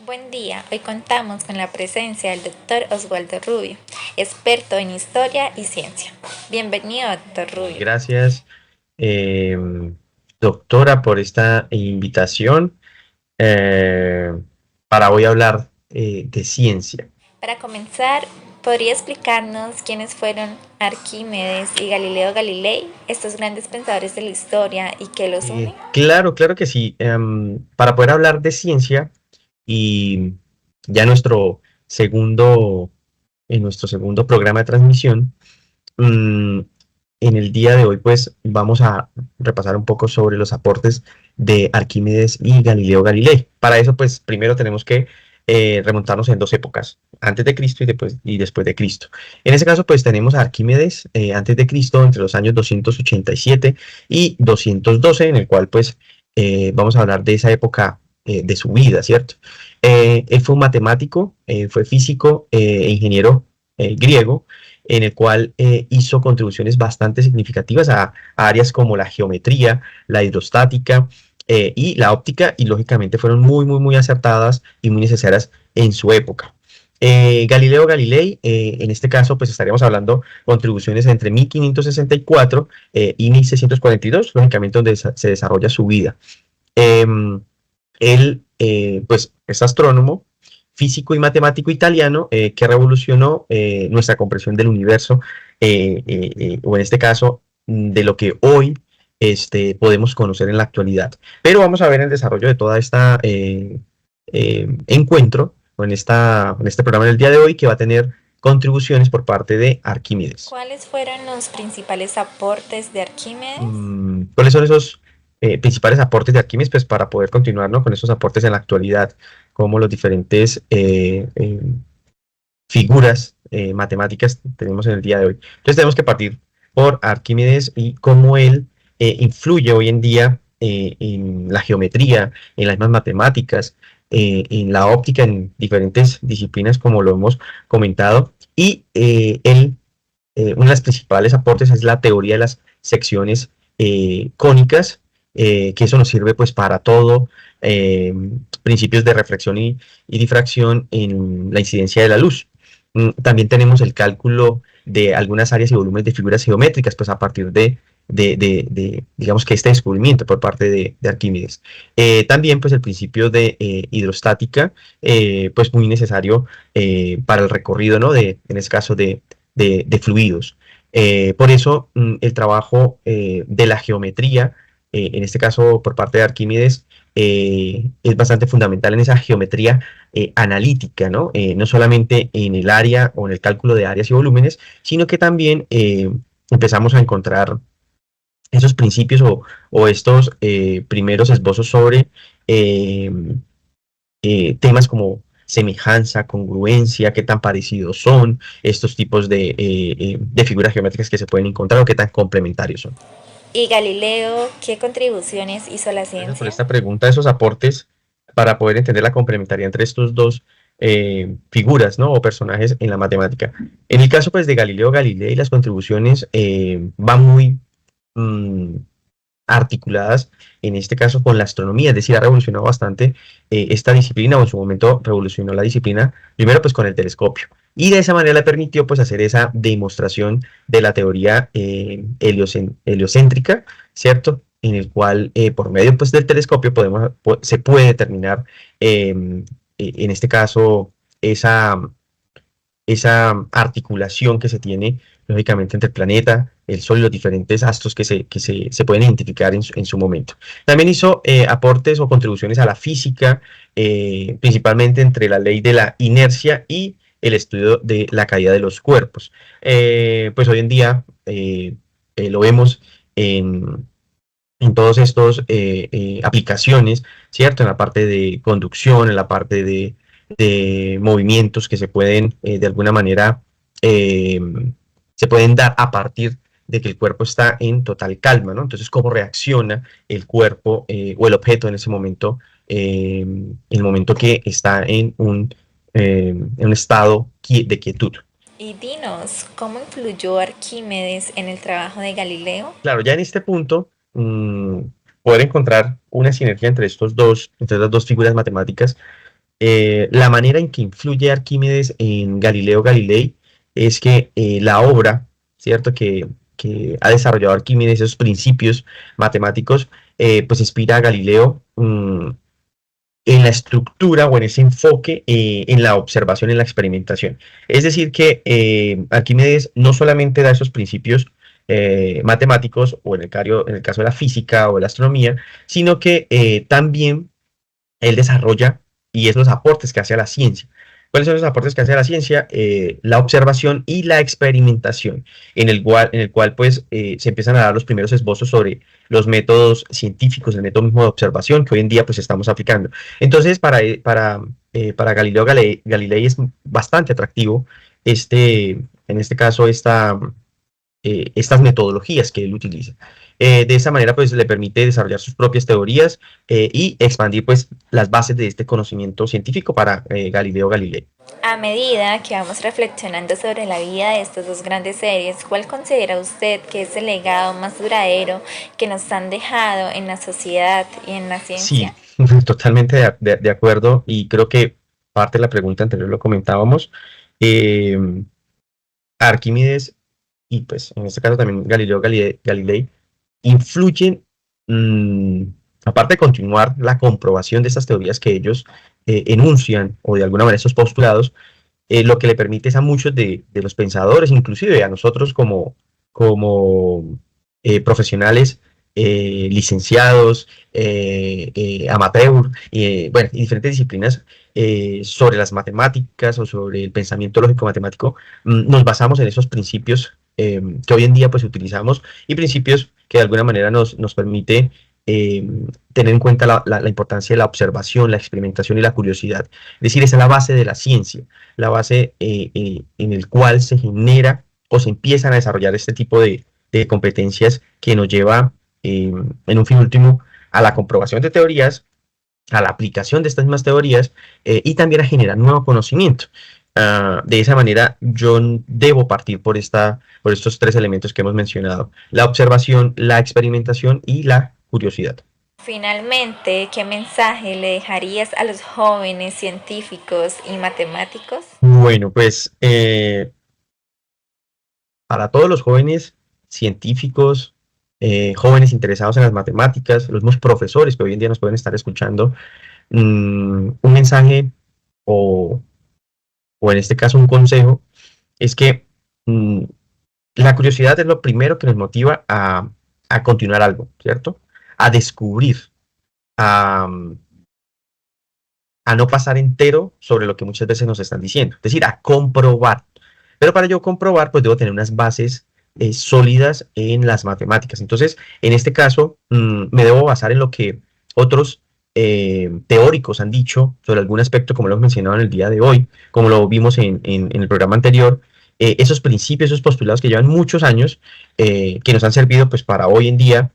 Buen día, hoy contamos con la presencia del doctor Oswaldo Rubio, experto en historia y ciencia. Bienvenido, doctor Rubio. Gracias, eh, doctora, por esta invitación para hoy hablar de ciencia. Para comenzar, ¿podría explicarnos quiénes fueron Arquímedes y Galileo Galilei, estos grandes pensadores de la historia, y qué los une? Claro, claro que sí. Para poder hablar de ciencia y ya segundo, en nuestro segundo programa de transmisión, mm, en el día de hoy, pues vamos a repasar un poco sobre los aportes de Arquímedes y Galileo Galilei. Para eso, pues primero tenemos que remontarnos en dos épocas, antes de Cristo y después de Cristo. En ese caso, pues tenemos a Arquímedes antes de Cristo entre los años 287 y 212, en el cual pues vamos a hablar de esa época de su vida, ¿cierto? Él fue un matemático, fue físico e ingeniero griego, en el cual hizo contribuciones bastante significativas a áreas como la geometría, la hidrostática y la óptica, y lógicamente fueron muy, muy, muy acertadas y muy necesarias en su época. Galileo Galilei, en este caso, pues estaríamos hablando contribuciones entre 1564 y 1642, lógicamente donde se desarrolla su vida. Em, Él, pues, es astrónomo, físico y matemático italiano que revolucionó nuestra comprensión del universo, o en este caso, de lo que hoy podemos conocer en la actualidad. Pero vamos a ver el desarrollo de toda esta encuentro, o en este programa del día de hoy, que va a tener contribuciones por parte de Arquímedes. ¿Cuáles fueron los principales aportes de Arquímedes? ¿Cuáles son esos principales aportes de Arquímedes? Pues para poder continuar, ¿no?, con esos aportes en la actualidad, como los diferentes figuras matemáticas que tenemos en el día de hoy. Entonces tenemos que partir por Arquímedes y cómo él influye hoy en día en la geometría, en las mismas matemáticas, en la óptica, en diferentes disciplinas, como lo hemos comentado. Y una de las principales aportes es la teoría de las secciones cónicas, que eso nos sirve pues para todo, principios de reflexión y difracción en la incidencia de la luz. También tenemos el cálculo de algunas áreas y volúmenes de figuras geométricas, pues a partir digamos que este descubrimiento por parte de Arquímedes. También pues el principio de hidrostática, pues muy necesario para el recorrido, ¿no?, en este caso de fluidos. Por eso el trabajo de la geometría, en este caso por parte de Arquímedes, es bastante fundamental en esa geometría analítica, ¿no? No solamente en el área o en el cálculo de áreas y volúmenes, sino que también empezamos a encontrar esos principios o estos primeros esbozos sobre eh, temas como semejanza, congruencia, qué tan parecidos son estos tipos de figuras geométricas que se pueden encontrar o qué tan complementarios son. ¿Y Galileo qué contribuciones hizo a la Gracias por ciencia? esta pregunta, esos aportes para poder entender la complementariedad entre estos dos figuras, ¿no?, o personajes en la matemática. En el caso pues de Galileo Galilei, las contribuciones van muy mm, articuladas, en este caso con la astronomía, es decir, ha revolucionado bastante esta disciplina, o en su momento revolucionó la disciplina, primero pues con el telescopio, y de esa manera le permitió pues hacer esa demostración de la teoría heliocéntrica, ¿cierto? En el cual por medio pues del telescopio se puede determinar en este caso esa articulación que se tiene, lógicamente, entre el planeta, el Sol y los diferentes astros que se pueden identificar en su momento. También hizo aportes o contribuciones a la física, principalmente entre la ley de la inercia y el estudio de la caída de los cuerpos. Pues hoy en día lo vemos en todos estos aplicaciones, ¿cierto? En la parte de conducción, en la parte de movimientos que se pueden, de alguna manera, eh, se pueden dar a partir de que el cuerpo está en total calma, ¿no? Entonces, cómo reacciona el cuerpo o el objeto en ese momento, en el momento que está en un estado de quietud. Y dinos, ¿cómo influyó Arquímedes en el trabajo de Galileo? Claro, ya en este punto, poder encontrar una sinergia entre entre las dos figuras matemáticas, La manera en que influye Arquímedes en Galileo Galilei es que la obra, ¿cierto? Que ha desarrollado Arquímedes, esos principios matemáticos, pues inspira a Galileo en la estructura o en ese enfoque en la observación, en la experimentación. Es decir, que Arquímedes no solamente da esos principios matemáticos, o en el caso de la física o de la astronomía, sino que también él desarrolla y es los aportes que hace a la ciencia. ¿Cuáles son los aportes que hace a la ciencia? La observación y la experimentación, en el cual pues se empiezan a dar los primeros esbozos sobre los métodos científicos, el método mismo de observación que hoy en día pues estamos aplicando. Entonces, para Galileo Galilei es bastante atractivo en este caso, estas metodologías que él utiliza. De esa manera, pues le permite desarrollar sus propias teorías y expandir pues las bases de este conocimiento científico para Galileo Galilei. A medida que vamos reflexionando sobre la vida de estas dos grandes series, ¿cuál considera usted que es el legado más duradero que nos han dejado en la sociedad y en la Sí, ciencia? totalmente de acuerdo, y creo que parte de la pregunta anterior lo comentábamos. Eh, Arquímedes y pues en este caso también Galilei influyen, mmm, aparte de continuar la comprobación de estas teorías que ellos enuncian, o de alguna manera esos postulados, lo que le permite es a muchos de los pensadores, inclusive a nosotros como profesionales, licenciados, amateur, bueno, y diferentes disciplinas sobre las matemáticas o sobre el pensamiento lógico matemático, nos basamos en esos principios que hoy en día pues utilizamos, y principios que de alguna manera nos permite eh, tener en cuenta la importancia de la observación, la experimentación y la curiosidad. Es decir, esa es la base de la ciencia, la base en el cual se genera o se empiezan a desarrollar este tipo de competencias que nos lleva en un fin último a la comprobación de teorías, a la aplicación de estas mismas teorías y también a generar nuevo conocimiento. De esa manera, yo debo partir por estos tres elementos que hemos mencionado: la observación, la experimentación y la curiosidad. Finalmente, ¿qué mensaje le dejarías a los jóvenes científicos y matemáticos? Bueno, pues para todos los jóvenes científicos, jóvenes interesados en las matemáticas, los mismos profesores que hoy en día nos pueden estar escuchando, un mensaje o, o en este caso un consejo es que mm, la curiosidad es lo primero que nos motiva a continuar algo, ¿cierto? A descubrir, a, a no pasar entero sobre lo que muchas veces nos están diciendo, es decir, a comprobar. Pero para yo comprobar, pues debo tener unas bases sólidas en las matemáticas. Entonces, en este caso, me debo basar en lo que otros teóricos han dicho sobre algún aspecto, como lo hemos mencionado en el día de hoy, como lo vimos en el programa anterior. Esos principios, esos postulados que llevan muchos años, que nos han servido pues para hoy en día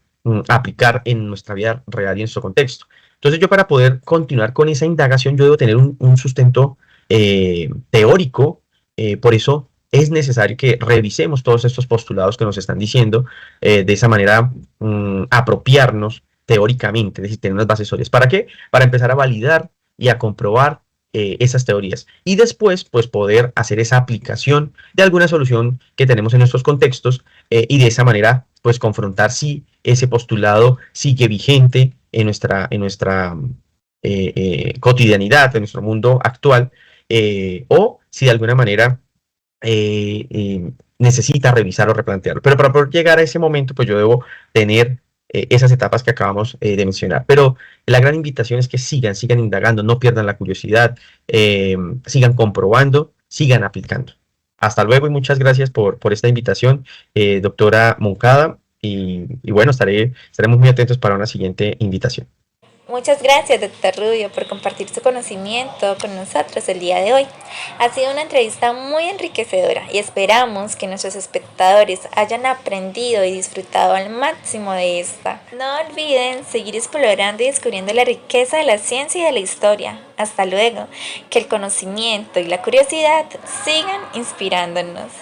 aplicar en nuestra vida real y en nuestro contexto. Entonces, yo, para poder continuar con esa indagación, yo debo tener un sustento teórico. Por eso es necesario que revisemos todos estos postulados que nos están diciendo, de esa manera apropiarnos teóricamente, es decir, tener unas bases sólidas. ¿Para qué? Para empezar a validar y a comprobar esas teorías, y después pues poder hacer esa aplicación de alguna solución que tenemos en nuestros contextos, y de esa manera pues confrontar si ese postulado sigue vigente en nuestra cotidianidad, en nuestro mundo actual, o si de alguna manera necesita revisar o replantearlo. Pero para poder llegar a ese momento, pues yo debo tener esas etapas que acabamos de mencionar. Pero la gran invitación es que sigan indagando, no pierdan la curiosidad, sigan comprobando, sigan aplicando. Hasta luego y muchas gracias por esta invitación, doctora Moncada. Y bueno, estaremos muy atentos para una siguiente invitación. Muchas gracias, doctor Rubio, por compartir su conocimiento con nosotros el día de hoy. Ha sido una entrevista muy enriquecedora y esperamos que nuestros espectadores hayan aprendido y disfrutado al máximo de esta. No olviden seguir explorando y descubriendo la riqueza de la ciencia y de la historia. Hasta luego, que el conocimiento y la curiosidad sigan inspirándonos.